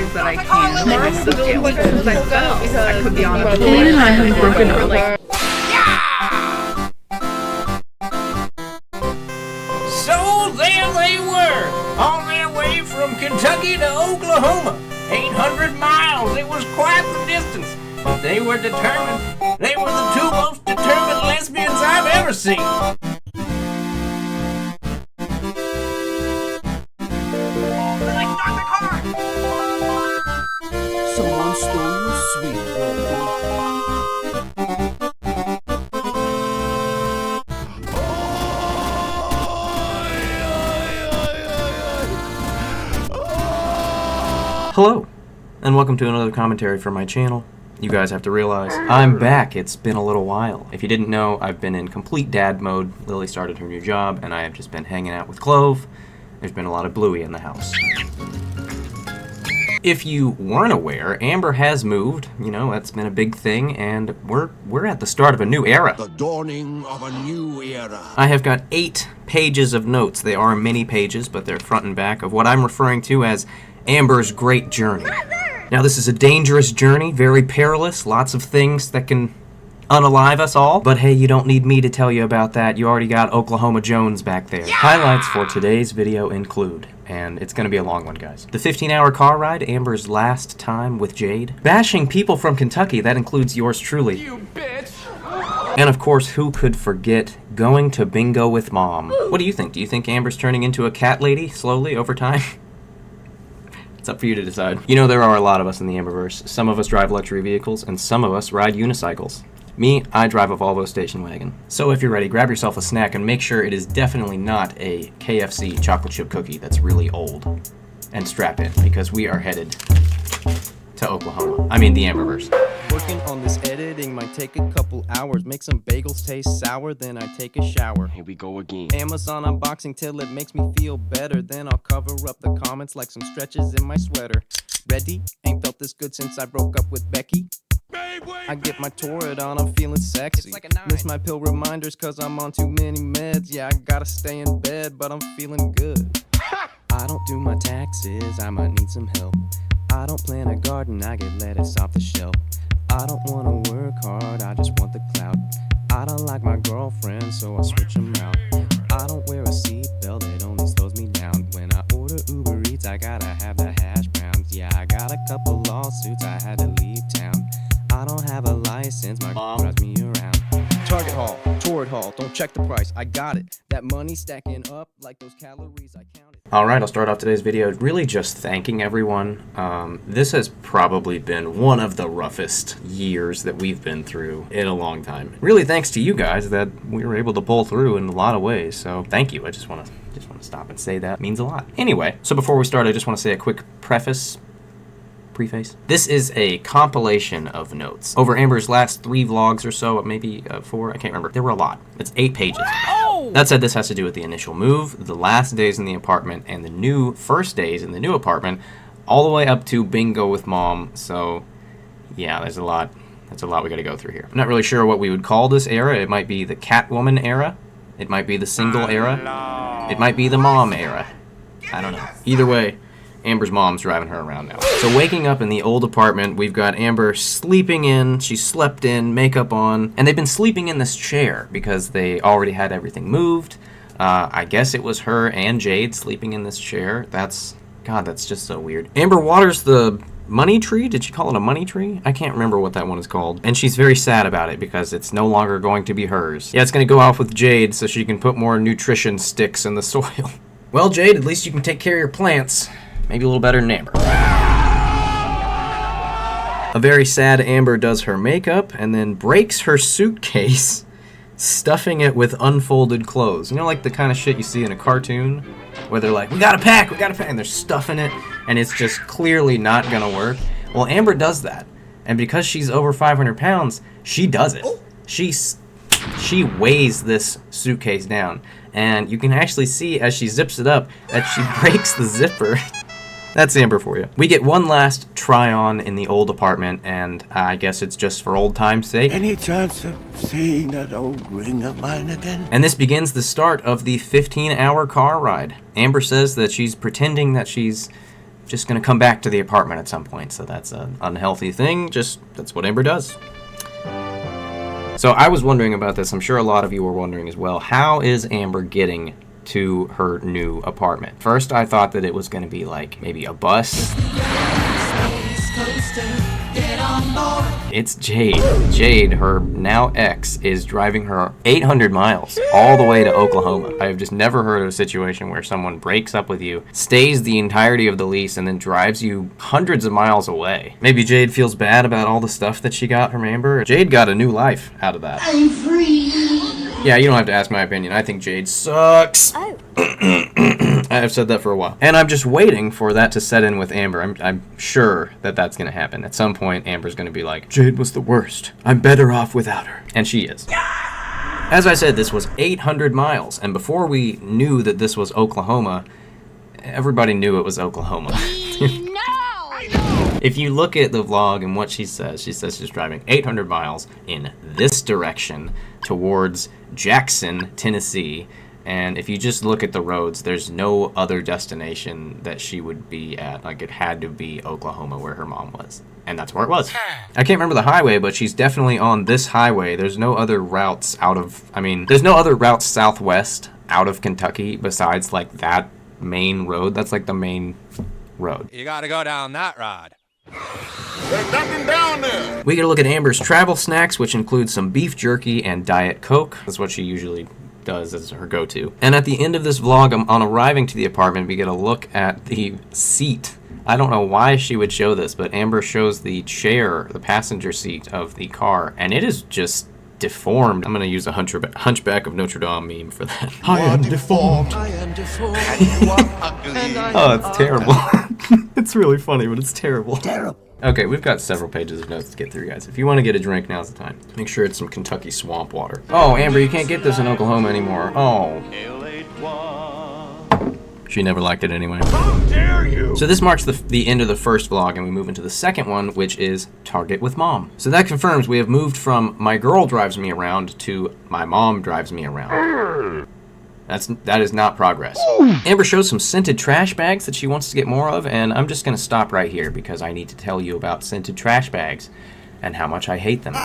ways that I can manage the feelings because I felt I could be on a Jade and I have broken up. So there they were, on their way from Kentucky to Oklahoma. 800 miles, it was quite the distance. But they were determined. They were the two most determined lesbians I've ever seen. Start the car! Someone stole your sweet Hello, and welcome to another commentary for my channel. You guys have to realize, I'm back. It's been a little while. If you didn't know, I've been in complete dad mode. Lily started her new job, and I have just been hanging out with Clove. There's been a lot of Bluey in the house. If you weren't aware, Amber has moved. You know, that's been a big thing, and we're at the start of a new era. The dawning of a new era. I have got 8 pages of notes. They are mini pages, but they're front and back of what I'm referring to as Amber's great journey. Now, this is a dangerous journey, very perilous, lots of things that can unalive us all. But hey, you don't need me to tell you about that. You already got Oklahoma Jones back there. Yeah! Highlights for today's video include, and it's going to be a long one, guys, the 15-hour car ride, Amber's last time with Jade, bashing people from Kentucky, that includes yours truly. You bitch! And of course, who could forget going to bingo with Mom? What do you think? Do you think Amber's turning into a cat lady slowly over time? It's up for you to decide. You know, there are a lot of us in the Amberverse. Some of us drive luxury vehicles, and some of us ride unicycles. Me, I drive a Volvo station wagon. So if you're ready, grab yourself a snack and make sure it is definitely not a KFC chocolate chip cookie that's really old. And strap in, because we are headed to Oklahoma. I mean, the Amberverse. Working on this editing might take a couple hours. Make some bagels taste sour, then I take a shower. Here we go again. Amazon unboxing till it makes me feel better. Then I'll cover up the comments like some stretches in my sweater. Ready? Ain't felt this good since I broke up with Becky. I get my Torrid on, I'm feeling sexy. Miss my pill reminders cause I'm on too many meds. Yeah, I gotta stay in bed, but I'm feeling good. I don't do my taxes, I might need some help. I don't plant a garden, I get lettuce off the shelf. I don't wanna work hard, I just want the clout. I don't like my girlfriend, so I'll switch them out. I don't wear a seatbelt, it only slows me down. When I order Uber Eats, I gotta have the hash browns. Yeah, I got a couple lawsuits, I had to leave town. I don't have a license, my mom drives me around. Target haul, Torrid haul, don't check the price, I got it. That money stacking up like those calories I counted. Alright, I'll start off today's video really just thanking everyone. This has probably been one of the roughest years that we've been through in a long time. Really thanks to you guys that we were able to pull through in a lot of ways, so thank you. I just want to stop and say that. It means a lot. Anyway, so before we start, I just want to say a quick preface. This is a compilation of notes over Amber's last 3 vlogs or so, maybe 4, I can't remember. There were a lot. It's 8 pages. Oh! That said, this has to do with the initial move, the last days in the apartment, and the first days in the new apartment, all the way up to bingo with Mom. So, yeah, there's a lot. That's a lot we gotta go through here. I'm not really sure what we would call this era. It might be the Catwoman era. It might be the single era. It might be the Mom era. I don't know. Either way, Amber's mom's driving her around now. So waking up in the old apartment, we've got Amber sleeping in, she slept in, makeup on, and they've been sleeping in this chair because they already had everything moved. I guess it was her and Jade sleeping in this chair. God, that's just so weird. Amber waters the money tree? Did she call it a money tree? I can't remember what that one is called. And she's very sad about it because it's no longer going to be hers. Yeah, it's gonna go off with Jade so she can put more nutrition sticks in the soil. Well, Jade, at least you can take care of your plants. Maybe a little better than Amber. A very sad Amber does her makeup and then breaks her suitcase, stuffing it with unfolded clothes. You know, like the kind of shit you see in a cartoon where they're like, we gotta pack, and they're stuffing it, and it's just clearly not gonna work. Well, Amber does that, and because she's over 500 pounds, she does it. She weighs this suitcase down, and you can actually see as she zips it up that she breaks the zipper. That's Amber for you. We get one last try-on in the old apartment, and I guess it's just for old time's sake. Any chance of seeing that old ring of mine again? And this begins the start of the 15-hour car ride. Amber says that she's pretending that she's just gonna come back to the apartment at some point. So that's an unhealthy thing. That's what Amber does. So I was wondering about this. I'm sure a lot of you were wondering as well. How is Amber getting to her new apartment? First, I thought that it was going to be like maybe a bus. It's Jade. Jade, her now ex, is driving her 800 miles all the way to Oklahoma. I have just never heard of a situation where someone breaks up with you, stays the entirety of the lease, and then drives you hundreds of miles away. Maybe Jade feels bad about all the stuff that she got from Amber. Jade got a new life out of that. I'm free. Yeah, you don't have to ask my opinion. I think Jade sucks. Oh. I've said that for a while. And I'm just waiting for that to set in with Amber. I'm sure that that's going to happen. At some point, Amber's going to be like, Jade was the worst. I'm better off without her. And she is. As I said, this was 800 miles. And before we knew that this was Oklahoma, everybody knew it was Oklahoma. If you look at the vlog and what she says she's driving 800 miles in this direction towards Jackson, Tennessee. And if you just look at the roads, there's no other destination that she would be at. Like, it had to be Oklahoma where her mom was. And that's where it was. I can't remember the highway, but she's definitely on this highway. There's no other routes there's no other routes southwest out of Kentucky besides, like, that main road. That's, like, the main road. You gotta go down that road. There's nothing down there. We get a look at Amber's travel snacks, which include some beef jerky and Diet Coke. That's what she usually does as her go-to. And at the end of this vlog, on arriving to the apartment, we get a look at the seat. I don't know why she would show this, but Amber shows the chair, the passenger seat of the car, and it is just deformed. I'm going to use a Hunchback of Notre Dame meme for that. I am deformed. I am deformed. And you are ugly. Oh, it's terrible. It's really funny, but it's terrible. Terrible. Okay, we've got several pages of notes to get through, guys. If you want to get a drink, now's the time. Make sure it's some Kentucky swamp water. Oh, Amber, you can't get this in Oklahoma anymore. Oh. She never liked it anyway. How dare you? So this marks the end of the first vlog, and we move into the second one, which is Target with Mom. So that confirms we have moved from my girl drives me around to my mom drives me around. That is not progress. Amber shows some scented trash bags that she wants to get more of, and I'm just going to stop right here because I need to tell you about scented trash bags and how much I hate them.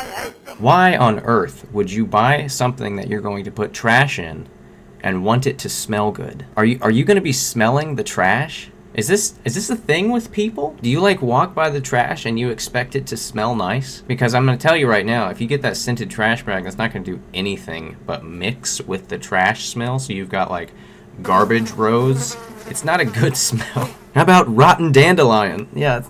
Why on earth would you buy something that you're going to put trash in and want it to smell good? Are you going to be smelling the trash? Is this a thing with people? Do you like walk by the trash and you expect it to smell nice? Because I'm going to tell you right now, if you get that scented trash bag, that's not going to do anything but mix with the trash smell. So you've got like garbage rows. It's not a good smell. How about rotten dandelion? Yeah, it's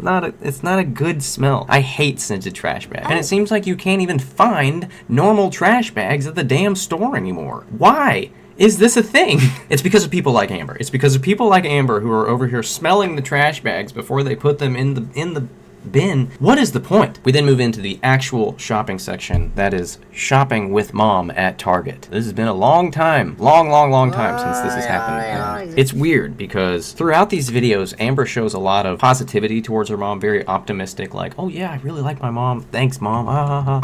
not a good smell. I hate scented trash bags. And it seems like you can't even find normal trash bags at the damn store anymore. Why is this a thing? It's because of people like Amber. It's because of people like Amber who are over here smelling the trash bags before they put them in the bin. What is the point? We then move into the actual shopping section. That is shopping with Mom at Target. This has been a long time, long time since this has happened. It's weird because throughout these videos, Amber shows a lot of positivity towards her mom, very optimistic, like, oh yeah, I really like my mom. Thanks, Mom.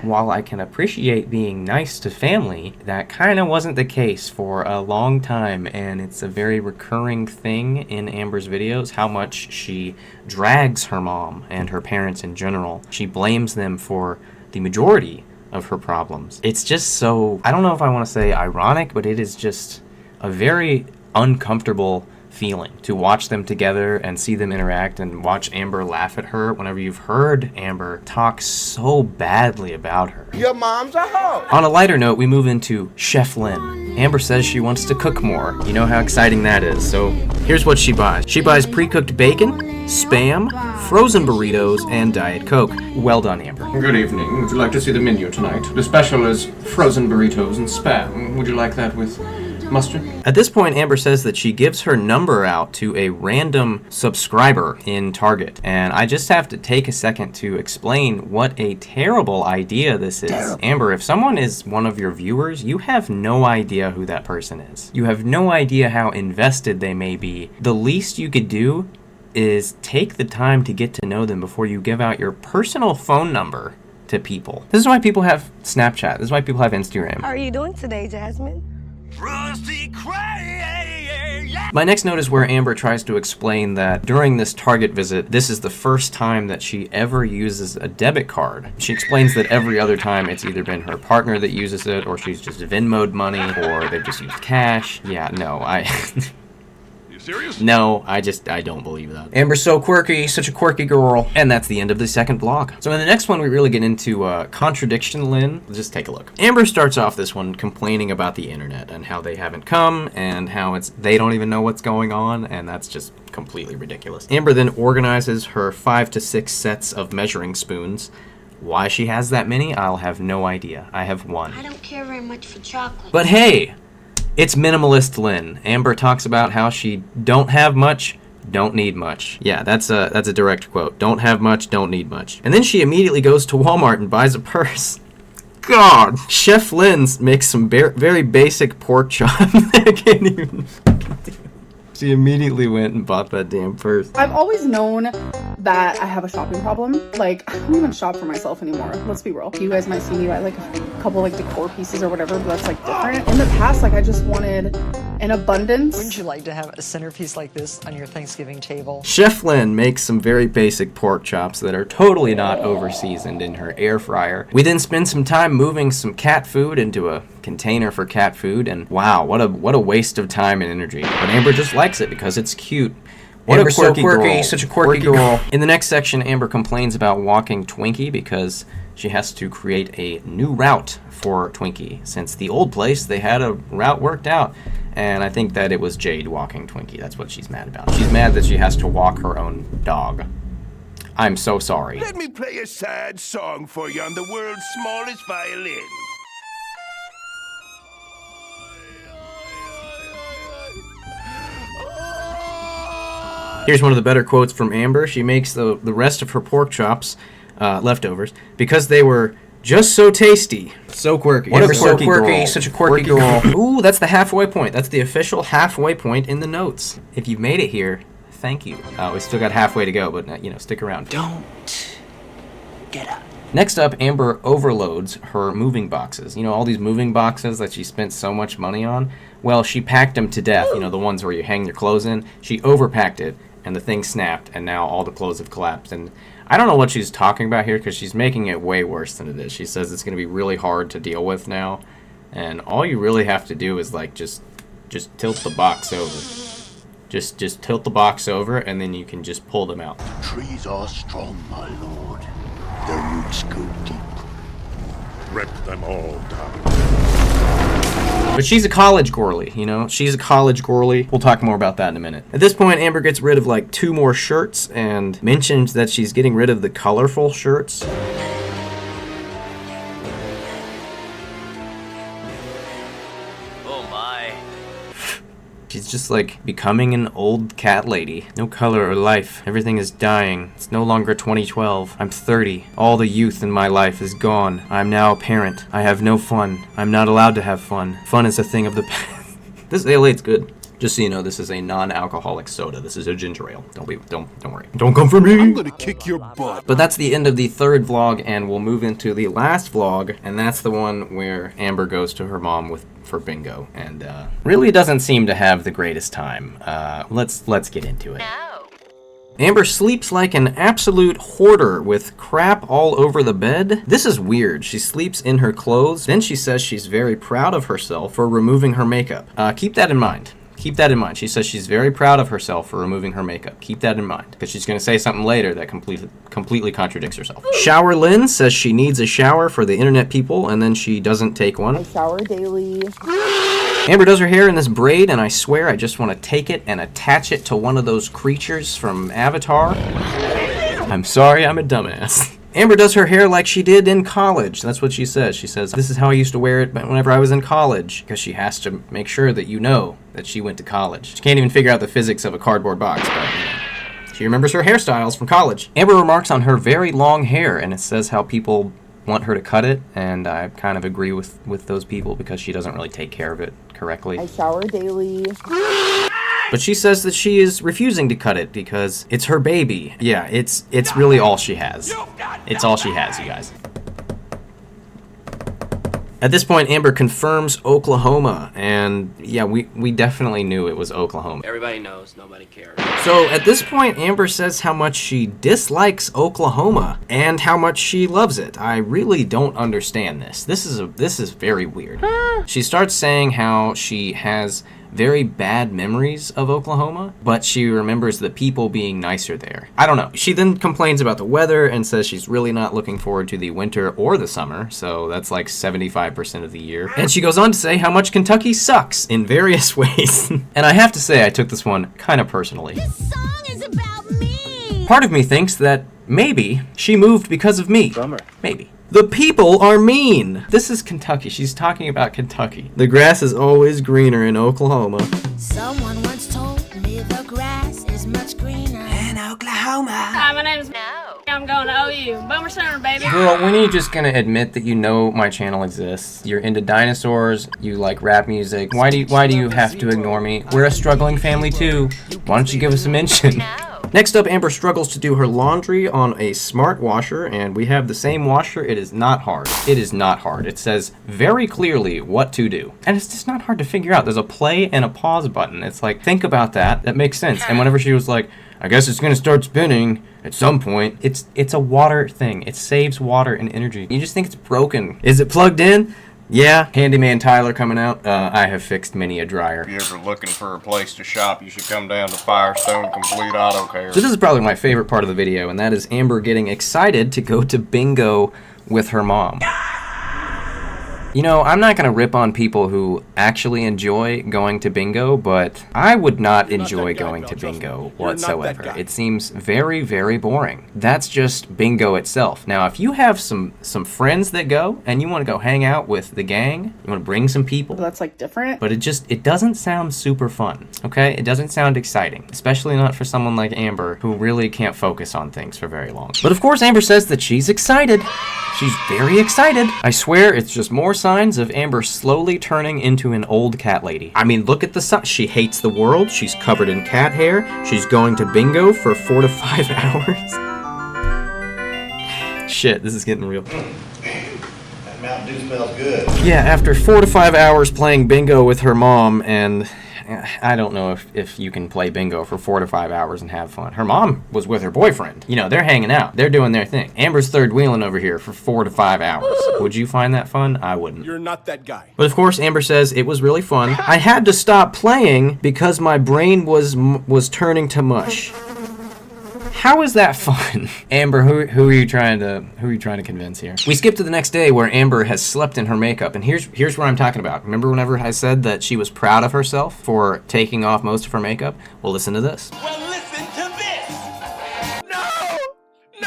While I can appreciate being nice to family, that kind of wasn't the case for a long time, and it's a very recurring thing in Amber's videos, how much she drags her mom and her parents in general. She blames them for the majority of her problems. It's just so, I don't know if I want to say ironic, but it is just a very uncomfortable feeling to watch them together and see them interact and watch Amber laugh at her whenever you've heard Amber talk so badly about her. Your mom's a hoe. On a lighter note, we move into Chef Lynn. Amber says she wants to cook more. You know how exciting that is. So here's what she buys. She buys pre-cooked bacon, Spam, frozen burritos, and Diet Coke. Well done, Amber. Good evening. Would you like to see the menu tonight? The special is frozen burritos and Spam. Would you like that with mustard? At this point, Amber says that she gives her number out to a random subscriber in Target. And I just have to take a second to explain what a terrible idea this is. Amber, if someone is one of your viewers, you have no idea who that person is. You have no idea how invested they may be. The least you could do is take the time to get to know them before you give out your personal phone number to people. This is why people have Snapchat. This is why people have Instagram. How are you doing today, Jasmine? Rusty Cray, yeah. My next note is where Amber tries to explain that during this Target visit, this is the first time that she ever uses a debit card. She explains that every other time it's either been her partner that uses it, or she's just Venmo'd money, or they've just used cash. Yeah, no, Serious? No, I don't believe that. Amber's so quirky, such a quirky girl. And that's the end of the second vlog. So in the next one, we really get into Contradiction Lynn. Just take a look. Amber starts off this one complaining about the internet and how they haven't come and how they don't even know what's going on, and that's just completely ridiculous. Amber then organizes her 5 to 6 sets of measuring spoons. Why she has that many, I'll have no idea. I have one. I don't care very much for chocolate. But hey! It's Minimalist Lynn. Amber talks about how she don't have much, don't need much. Yeah, that's a direct quote. Don't have much, don't need much. And then she immediately goes to Walmart and buys a purse. God! Chef Lynn makes some very basic pork chop. I can't even do it. She immediately went and bought that damn purse. I've always known that I have a shopping problem. Like, I don't even shop for myself anymore. Let's be real. You guys might see me buy like a couple like decor pieces or whatever, but that's like different. In the past, like I just wanted an abundance. Wouldn't you like to have a centerpiece like this on your Thanksgiving table? Chef Lynn makes some very basic pork chops that are totally not over-seasoned in her air fryer. We then spend some time moving some cat food into a container for cat food, and wow, what a waste of time and energy. But Amber just likes it because it's cute. Amber's so quirky, such a quirky girl. In the next section, Amber complains about walking Twinkie because she has to create a new route for Twinkie, since the old place, they had a route worked out. And I think that it was Jade walking Twinkie. That's what she's mad about. She's mad that she has to walk her own dog. I'm so sorry. Let me play a sad song for you on the world's smallest violin. Here's one of the better quotes from Amber. She makes the rest of her pork chops, leftovers, because they were just so tasty. So quirky. What a quirky girl. Such a quirky girl. Ooh, that's the halfway point. That's the official halfway point in the notes. If you've made it here, thank you. We still got halfway to go, but you know, stick around. Don't get up. Next up, Amber overloads her moving boxes. You know, all these moving boxes that she spent so much money on? Well, she packed them to death. You know, the ones where you hang your clothes in. She overpacked it, and the thing snapped, and now all the clothes have collapsed. And I don't know what she's talking about here, because she's making it way worse than it is. She says it's going to be really hard to deal with now, and all you really have to do is, like, just tilt the box over. Just tilt the box over, and then you can just pull them out. The trees are strong, my lord. Their roots go deep. Rip them all down. But she's a college girly, you know? She's a college girly. We'll talk more about that in a minute. At this point, Amber gets rid of like 2 more shirts and mentions that she's getting rid of the colorful shirts. Oh my. She's just like becoming an old cat lady. No color or life. Everything is dying. It's no longer 2012. I'm 30. All the youth in my life is gone. I'm now a parent. I have no fun. I'm not allowed to have fun. Fun is a thing of the past. This Ale-8's good. Just so you know, this is a non-alcoholic soda. This is a ginger ale. Don't worry. Don't come for me. I'm gonna kick your butt. But that's the end of the third vlog, and we'll move into the last vlog, and that's the one where Amber goes to her mom for bingo, and really doesn't seem to have the greatest time. Let's get into it. Amber sleeps like an absolute hoarder with crap all over the bed. This is weird. She sleeps in her clothes. Then she says she's very proud of herself for removing her makeup. Keep that in mind. Keep that in mind. She says she's very proud of herself for removing her makeup. Keep that in mind, because she's going to say something later that completely contradicts herself. Shower Lynn says she needs a shower for the internet people, and then she doesn't take one. I shower daily. Amber does her hair in this braid, and I swear I just want to take it and attach it to one of those creatures from Avatar. I'm sorry, I'm a dumbass. Amber does her hair like she did in college. That's what she says. She says, this is how I used to wear it whenever I was in college, because she has to make sure that you know that she went to college. She can't even figure out the physics of a cardboard box, but you know, she remembers her hairstyles from college. Amber remarks on her very long hair, and it says how people want her to cut it, and I kind of agree with those people because she doesn't really take care of it correctly. I shower daily. But she says that she is refusing to cut it because it's her baby. Yeah, it's really all she has. It's all she has, you guys. At this point, Amber confirms Oklahoma, and yeah, we definitely knew it was Oklahoma. Everybody knows, nobody cares. So at this point, Amber says how much she dislikes Oklahoma and how much she loves it. I really don't understand this. This is very weird. She starts saying how she has very bad memories of Oklahoma, but she remembers the people being nicer there. I don't know. She then complains about the weather and says she's really not looking forward to the winter or the summer, so that's like 75% of the year. And she goes on to say how much Kentucky sucks in various ways. And I have to say, I took this one kind of personally. This song is about me. Part of me thinks that maybe she moved because of me. Bummer. Maybe. The people are mean. This is Kentucky. She's talking about Kentucky. The grass is always greener in Oklahoma. Someone once told me the grass is much greener in Oklahoma. Hi, my name's No. I'm going to OU. Boomer Sooner, baby. Girl, when are you just gonna admit that you know my channel exists? You're into dinosaurs, you like rap music. Why do you have to ignore me? We're a struggling family too. Why don't you give us a mention? Next up, Amber struggles to do her laundry on a smart washer, and we have the same washer. It is not hard. It is not hard. It says very clearly what to do. And it's just not hard to figure out. There's a play and a pause button. It's like, think about that. That makes sense. And whenever she was like, I guess it's gonna start spinning at some point, it's a water thing. It saves water and energy. You just think it's broken. Is it plugged in? Yeah, Handyman Tyler coming out. I have fixed many a dryer. If you're ever looking for a place to shop, you should come down to Firestone Complete Auto Care. So this is probably my favorite part of the video, and that is Amber getting excited to go to bingo with her mom. You know, I'm not gonna rip on people who actually enjoy going to bingo, but I would not enjoy going to bingo whatsoever. It seems very, very boring. That's just bingo itself. Now, if you have some friends that go and you want to go hang out with the gang, you want to bring some people, That's like different. but it doesn't sound super fun, okay? It doesn't sound exciting, especially not for someone like Amber who really can't focus on things for very long. But of course, Amber says that she's excited. She's very excited. I swear it's just more signs of Amber slowly turning into an old cat lady. I mean, look at the sign. She hates the world. She's covered in cat hair. She's going to bingo for 4 to 5 hours. Shit, this is getting real. That Mountain Dew smells good. Yeah, after 4 to 5 hours playing bingo with her mom, and I don't know if you can play bingo for 4 to 5 hours and have fun. Her mom was with her boyfriend. You know, they're hanging out. They're doing their thing. Amber's third wheeling over here for 4 to 5 hours. Would you find that fun? I wouldn't. You're not that guy. But of course, Amber says it was really fun. I had to stop playing because my brain was turning to mush. How is that fun? Amber, who are you trying to convince here? We skip to the next day where Amber has slept in her makeup, and here's what I'm talking about. Remember whenever I said that she was proud of herself for taking off most of her makeup? Well, listen to this. Well, listen to this! No!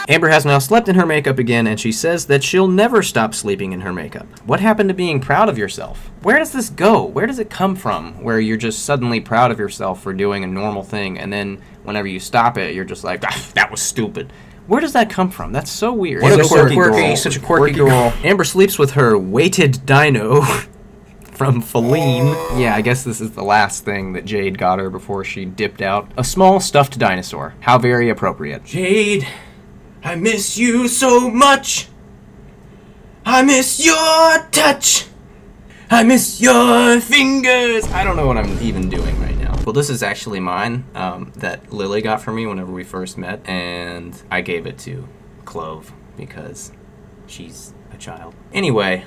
Amber has now slept in her makeup again, and she says that she'll never stop sleeping in her makeup. What happened to being proud of yourself? Where does this go? Where does it come from, where you're just suddenly proud of yourself for doing a normal thing, and then whenever you stop it, you're just like, that was stupid. Where does that come from? That's so weird. What a So quirky, such a quirky girl. Amber sleeps with her weighted dino from Feline. Yeah, I guess this is the last thing that Jade got her before she dipped out. A small stuffed dinosaur. How very appropriate. Jade, I miss you so much. I miss your touch. I miss your fingers. I don't know what I'm even doing right now. Well, this is actually mine that Lily got for me whenever we first met, and I gave it to Clove because she's a child. Anyway,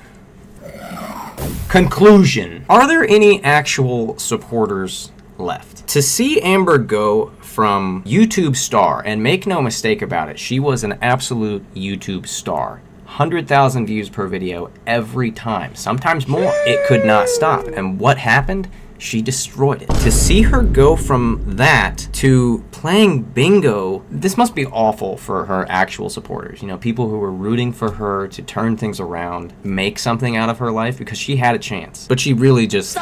conclusion. Are there any actual supporters left? To see Amber go from YouTube star, and make no mistake about it, she was an absolute YouTube star. 100,000 views per video every time, sometimes more. It could not stop. And what happened? She destroyed it. To see her go from that to playing bingo, this must be awful for her actual supporters. You know, people who were rooting for her to turn things around, make something out of her life, because she had a chance. But she really just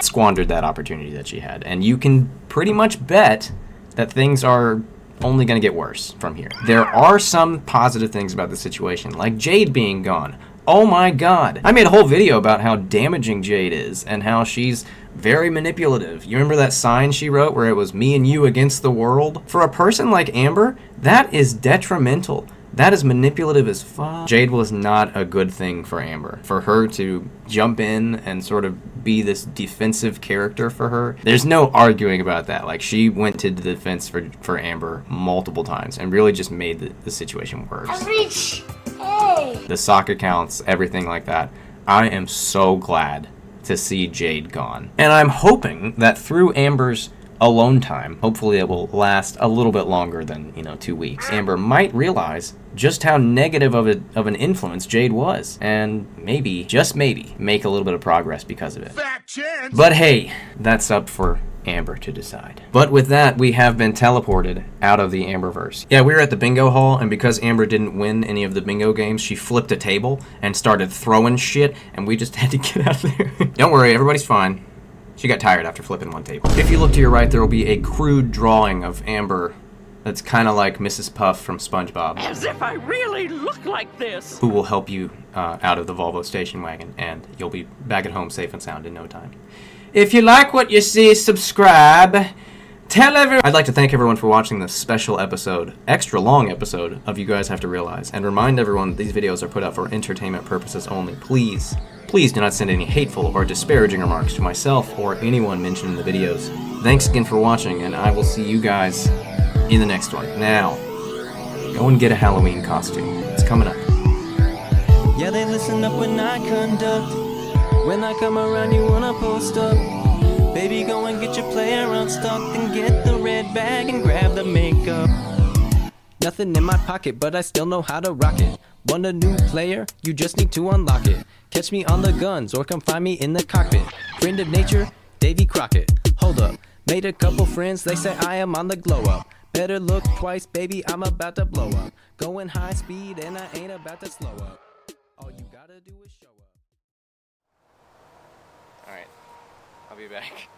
squandered that opportunity that she had. And you can pretty much bet that things are only going to get worse from here. There are some positive things about the situation, like Jade being gone. Oh my god. I made a whole video about how damaging Jade is and how she's very manipulative. You remember that sign she wrote where it was me and you against the world? For a person like Amber, that is detrimental. That is manipulative as fuck. Jade was not a good thing for Amber. For her to jump in and sort of be this defensive character for her, there's no arguing about that. Like, she went to the defense for Amber multiple times and really just made the situation worse. Hey! The sock accounts, everything like that. I am so glad to see Jade gone. And I'm hoping that through Amber's alone time, hopefully it will last a little bit longer than, 2 weeks, Amber might realize just how negative of an influence Jade was, and maybe, just maybe, make a little bit of progress because of it. But hey, that's up for Amber to decide. But with that, we have been teleported out of the Amberverse. Yeah, we were at the bingo hall, and because Amber didn't win any of the bingo games, she flipped a table and started throwing shit, and we just had to get out of there. Don't worry, everybody's fine. She got tired after flipping one table. If you look to your right, there will be a crude drawing of Amber that's kind of like Mrs. Puff from SpongeBob. As if I really look like this! Who will help you out of the Volvo station wagon, and you'll be back at home safe and sound in no time. If you like what you see, subscribe. Tell everyone. I'd like to thank everyone for watching this special episode, extra long episode of You Guys Have to Realize, and remind everyone that these videos are put out for entertainment purposes only. Please do not send any hateful or disparaging remarks to myself or anyone mentioned in the videos. Thanks again for watching, and I will see you guys in the next one. Now, go and get a Halloween costume. It's coming up. Yeah, they listen up when I conduct. When I come around, you wanna post up. Baby, go and get your player unstuck and get the red bag and grab the makeup. Nothing in my pocket, but I still know how to rock it. Want a new player? You just need to unlock it. Catch me on the guns or come find me in the cockpit. Friend of nature, Davy Crockett. Hold up, made a couple friends, they say I am on the glow up. Better look twice, baby, I'm about to blow up. Going high speed and I ain't about to slow up. All you gotta do is show up. Alright, I'll be back.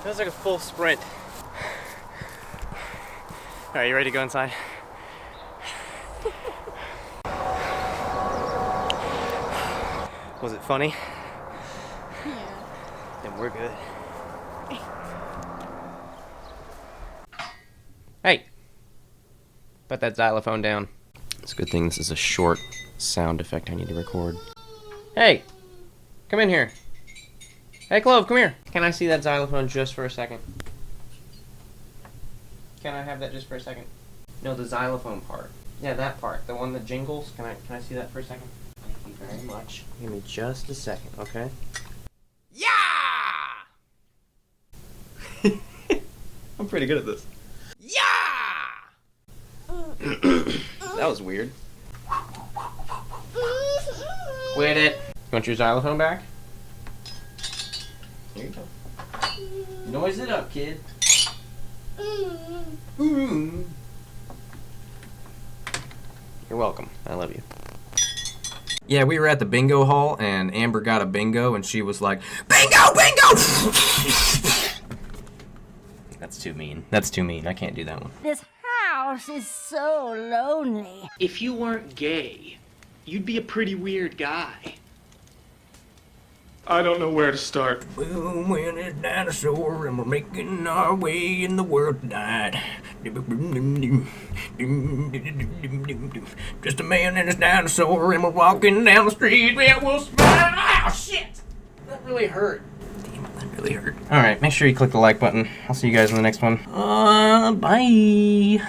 That was like a full sprint. Alright, you ready to go inside? Was it funny? Yeah. Then we're good. Hey! Put that xylophone down. It's a good thing this is a short sound effect I need to record. Hey! Come in here. Hey, Clove, come here. Can I see that xylophone just for a second? Can I have that just for a second? No, the xylophone part. Yeah, that part. The one that jingles. Can I see that for a second? Thank you very much. Give me just a second, okay? Yeah! I'm pretty good at this. Yeah! That was weird. Quit it. You want your xylophone back? Here you go. Noise it up, kid. You're welcome. I love you. Yeah, we were at the bingo hall, and Amber got a bingo, and she was like, "Bingo, bingo!" That's too mean. That's too mean. I can't do that one. This house is so lonely. If you weren't gay, you'd be a pretty weird guy. I don't know where to start. Boom, when it's dinosaur, and we're making our way in the world tonight. Just a man and his dinosaur, and we're walking down the street. Yeah, we'll smile. Oh, shit! That really hurt. Damn, that really hurt. Alright, make sure you click the like button. I'll see you guys in the next one. Bye!